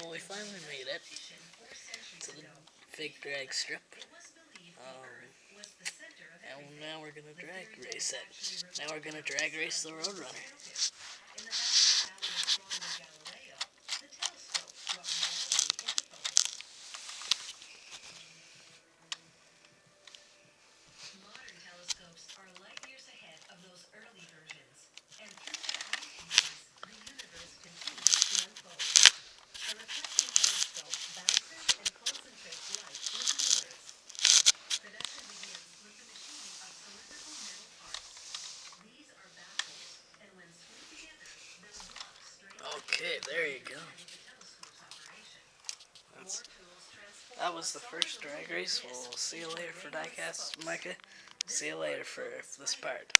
Well, we finally made it to the fake drag strip. And now we're gonna drag race it. Now we're gonna drag race the Roadrunner. Modern telescopes are light years ahead of those early versions, and through their eyepieces, the universe continues to unfold. A reflecting telescope bounces and concentrates light into mirrors. Production begins with the machining of cylindrical metal parts. These are baffles, and when screwed together, they'll block straight Okay, there you go. with the telescope's operation. That was the first drag race. We'll see you later for Diecast, Mecca. See you later for this part.